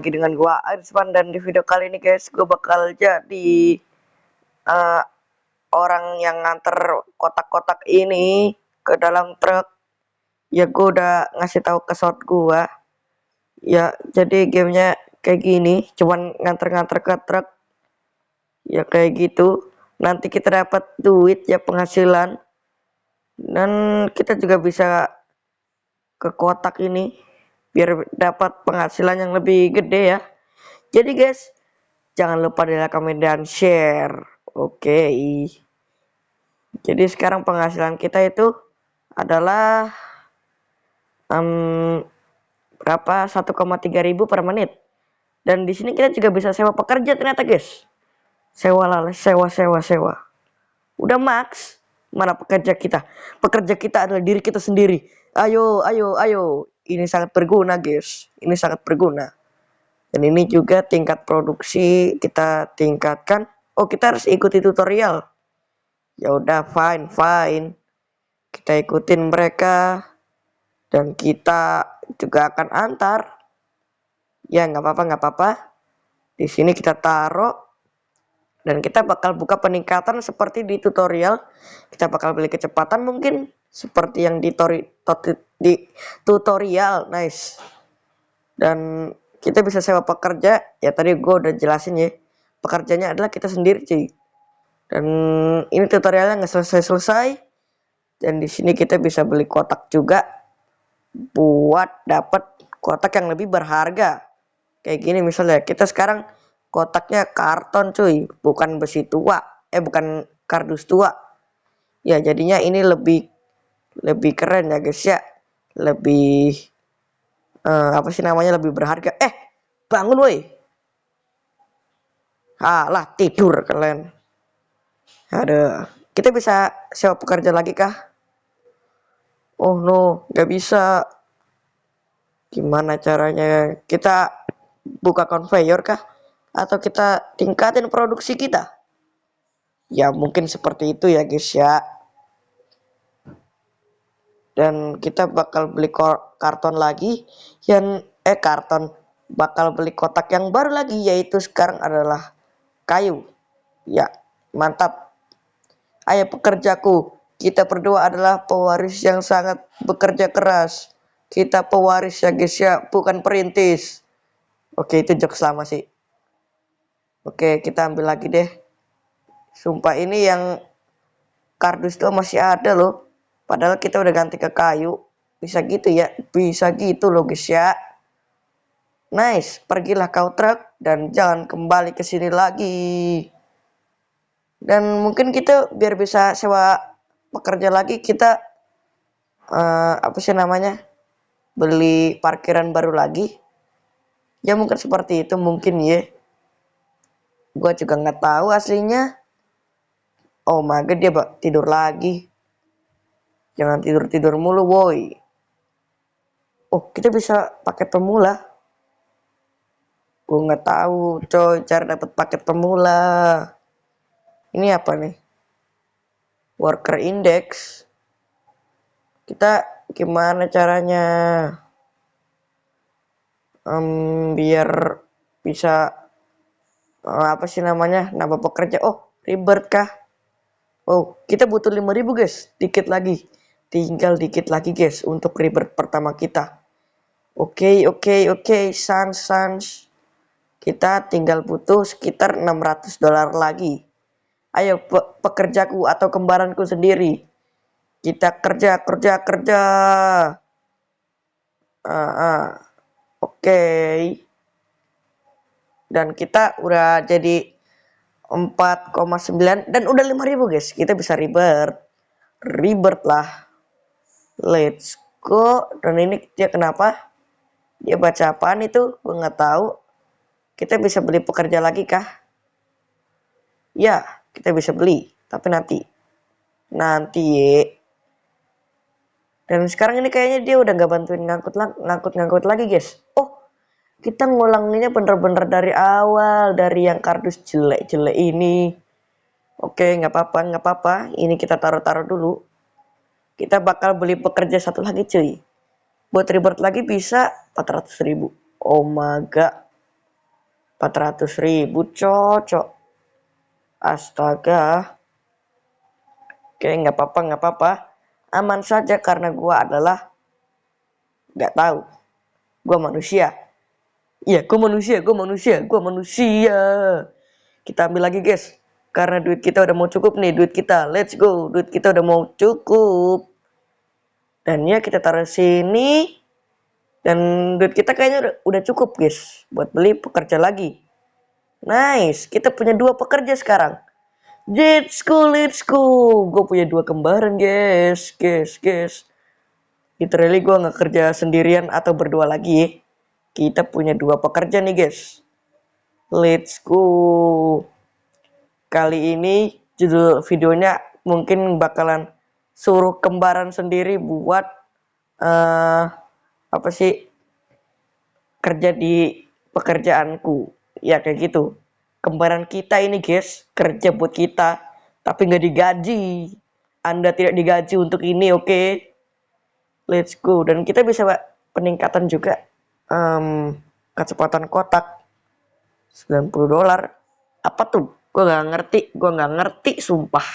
lagi dengan gua Arsman, dan di video kali ini guys gua bakal jadi eh, orang yang nganter kotak-kotak ini ke dalam truk. Ya gua udah ngasih tahu ke short gua. Ya jadi gamenya kayak gini, cuman nganter-nganter ke truk. Ya kayak gitu. Nanti kita dapat duit ya, penghasilan, dan kita juga bisa ke kotak ini biar dapat penghasilan yang lebih gede ya. Jadi guys, jangan lupa di like, comment, dan share. Oke. Jadi sekarang penghasilan kita itu adalah berapa? 1,3 ribu per menit. Dan di sini kita juga bisa sewa pekerja ternyata guys. Sewa lah, sewa. Udah max. Mana pekerja kita? Pekerja kita adalah diri kita sendiri. Ayo. Ini sangat berguna guys. Ini sangat berguna. Dan ini juga tingkat produksi kita tingkatkan. Oh, kita harus ikuti tutorial. Ya udah, fine. Kita ikutin mereka dan kita juga akan antar. Ya nggak apa-apa. Di sini kita taruh dan kita bakal buka peningkatan seperti di tutorial. Kita bakal beli kecepatan mungkin seperti yang di tutorial. Nice. Dan kita bisa sewa pekerja. Ya tadi gue udah jelasin ya. Pekerjanya adalah kita sendiri cuy. Dan ini tutorialnya nggak selesai. Dan di sini kita bisa beli kotak juga buat dapat kotak yang lebih berharga. Kayak gini misalnya, kita sekarang kotaknya karton cuy, bukan besi tua, bukan kardus tua. Ya jadinya ini lebih keren ya guys ya. Lebih apa sih namanya, lebih berharga. Bangun woi. Alah, tidur kalian. Aduh, kita bisa sewa pekerja lagi kah? Oh no, nggak bisa. Gimana caranya? Kita buka conveyor kah? Atau kita tingkatin produksi kita? Ya mungkin seperti itu ya guys ya. Dan kita bakal beli karton lagi. Bakal beli kotak yang baru lagi, yaitu sekarang adalah kayu. Ya, mantap. Ayo pekerjaku. Kita berdua adalah pewaris yang sangat bekerja keras. Kita pewaris ya guys ya, bukan perintis. Oke, itu jokes lama sih. Oke, kita ambil lagi deh. Sumpah ini yang kardus tuh masih ada loh. Padahal kita udah ganti ke kayu. Bisa gitu ya? Bisa gitu loh guys ya. Nice, pergilah kau truk dan jangan kembali ke sini lagi. Dan mungkin kita biar bisa sewa pekerja lagi, kita apa sih namanya, beli parkiran baru lagi. Ya mungkin seperti itu mungkin ya. Gua juga nggak tahu aslinya. Oh my god, dia tidur lagi. Jangan tidur mulu woi. Oh, kita bisa paket pemula. Gue nggak tahu coy cara dapat paket pemula. Ini apa nih? Worker index. Kita gimana caranya biar bisa apa sih namanya, nambah pekerja? Oh, rebirth kah? Oh, kita butuh 5.000 guys. Dikit lagi. Tinggal dikit lagi guys untuk rebirth pertama kita. Oke, sans. Kita tinggal butuh sekitar $600 lagi. Ayo pekerjaku atau kembaranku sendiri. Kita kerja. Oke. Dan kita udah jadi 4,9 dan udah 5.000 guys. Kita bisa rebirth lah. Let's go. Dan ini dia kenapa? Dia baca apaan itu? Gue nggak tahu. Kita bisa beli pekerja lagi kah? Ya, kita bisa beli. Tapi nanti ya. Dan sekarang ini kayaknya dia udah nggak bantuin ngangkut lagi guys. Oh, kita ngulanginnya bener-bener dari awal, dari yang kardus jelek-jelek ini. Oke, nggak apa-apa. Ini kita taruh dulu. Kita bakal beli pekerja satu lagi cuy. Buat rebirth lagi bisa 400.000. Oh my god. 400.000 cocok. Astaga. Oke, nggak apa-apa. Aman saja karena gua adalah nggak tahu. Gua manusia. Iya, gua manusia. Kita ambil lagi, guys. Karena duit kita udah mau cukup nih, duit kita. Let's go. Duit kita udah mau cukup. Dan ya kita taruh sini. Dan duit kita kayaknya udah cukup, guys, buat beli pekerja lagi. Nice, kita punya 2 pekerja sekarang. Let's go. Gue punya 2 kembaran, guys. Literally gue nggak kerja sendirian atau berdua lagi. Kita punya 2 pekerja nih, guys. Let's go. Kali ini judul videonya mungkin bakalan suruh kembaran sendiri buat apa sih, kerja di pekerjaanku. Ya kayak gitu. Kembaran kita ini, guys, kerja buat kita tapi nggak digaji. Anda tidak digaji untuk ini, oke? Let's go. Dan kita bisa peningkatan juga kecepatan kotak $90. Apa tuh? Gue nggak ngerti sumpah.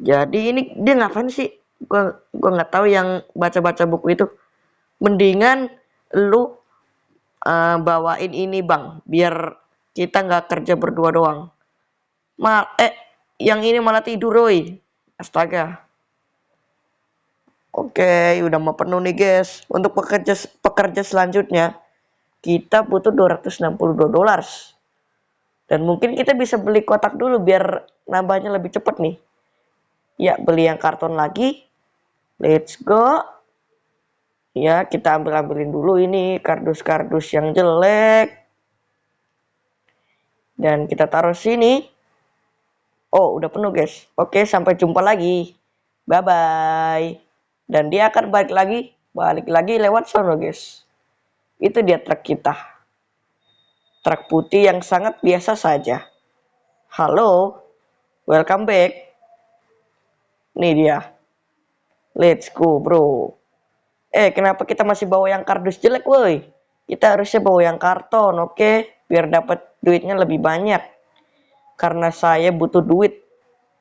Jadi ini dia ngapain sih? Gue nggak tahu yang baca buku itu. Mendingan lu bawain ini, bang, biar kita nggak kerja berdua doang. Yang ini malah tidur, Roy. Astaga. Oke, udah mau penuh nih, guys. Untuk pekerja selanjutnya kita butuh $262. Dan mungkin kita bisa beli kotak dulu biar nambahnya lebih cepat nih. Ya, beli yang karton lagi. Let's go. Ya, kita ambilin dulu ini kardus-kardus yang jelek. Dan kita taruh sini. Oh, udah penuh, guys. Oke, sampai jumpa lagi. Bye-bye. Dan dia akan balik lagi lewat sana, guys. Itu dia truk kita. Truk putih yang sangat biasa saja. Halo, welcome back. Nih dia. Let's go, bro. Kenapa kita masih bawa yang kardus jelek, woi? Kita harusnya bawa yang karton, oke? Biar dapat duitnya lebih banyak. Karena saya butuh duit.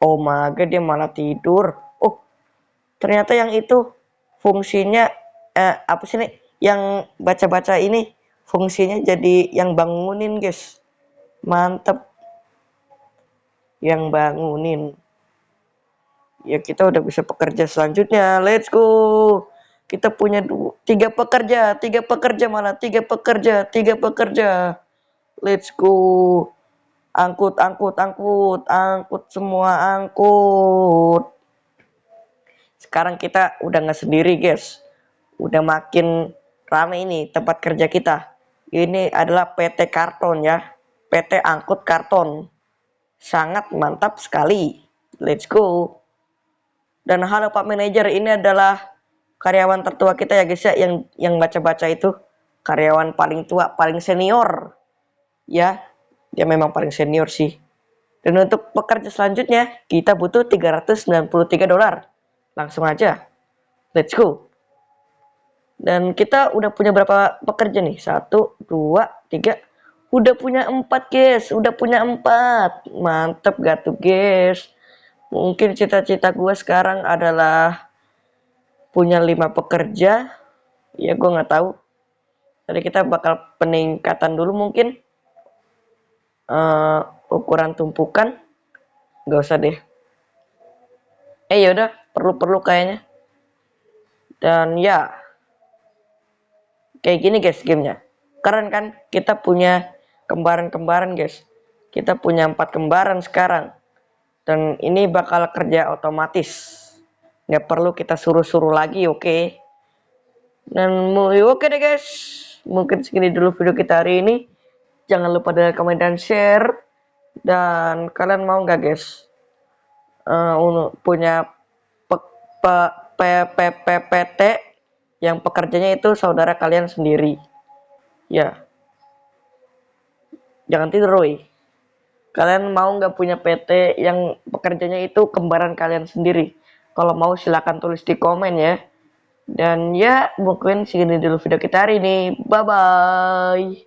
Oh my god, dia malah tidur. Oh, ternyata yang itu fungsinya apa sih nih? Yang baca-baca ini fungsinya jadi yang bangunin, guys. Mantep. Yang bangunin. Ya kita udah bisa pekerja selanjutnya. Let's go. Kita punya 3 pekerja. Let's go. Angkut semua, angkut. Sekarang kita udah nggak sendiri, guys. Udah makin rame ini tempat kerja kita. Ini adalah PT Karton ya. PT Angkut Karton. Sangat mantap sekali. Let's go. Dan halo Pak Manajer, ini adalah karyawan tertua kita ya, guys ya, yang baca-baca itu. Karyawan paling tua, paling senior. Ya, dia memang paling senior sih. Dan untuk pekerja selanjutnya, kita butuh $393. Langsung aja. Let's go. Dan kita udah punya berapa pekerja nih? 1, 2, 3. Udah punya 4, guys. Mantep gak tuh, guys? Mungkin cita-cita gue sekarang adalah punya 5 pekerja. Ya, gue nggak tahu. Jadi kita bakal peningkatan dulu mungkin. Ukuran tumpukan. Nggak usah deh. Yaudah, perlu kayaknya. Dan ya, kayak gini, guys, gamenya. Keren kan? Kita punya kembaran-kembaran, guys. Kita punya 4 kembaran sekarang. Dan ini bakal kerja otomatis. Nggak perlu kita suruh-suruh lagi, oke? Dan oke deh, guys. Mungkin segini dulu video kita hari ini. Jangan lupa like, komen, dan share. Dan kalian mau nggak, guys? Punya PT yang pekerjanya itu saudara kalian sendiri. Ya. Jangan tidur, Roy. Kalian mau nggak punya PT yang pekerjanya itu kembaran kalian sendiri? Kalau mau silahkan tulis di komen ya. Dan ya mungkin segini dulu video kita hari ini. Bye-bye.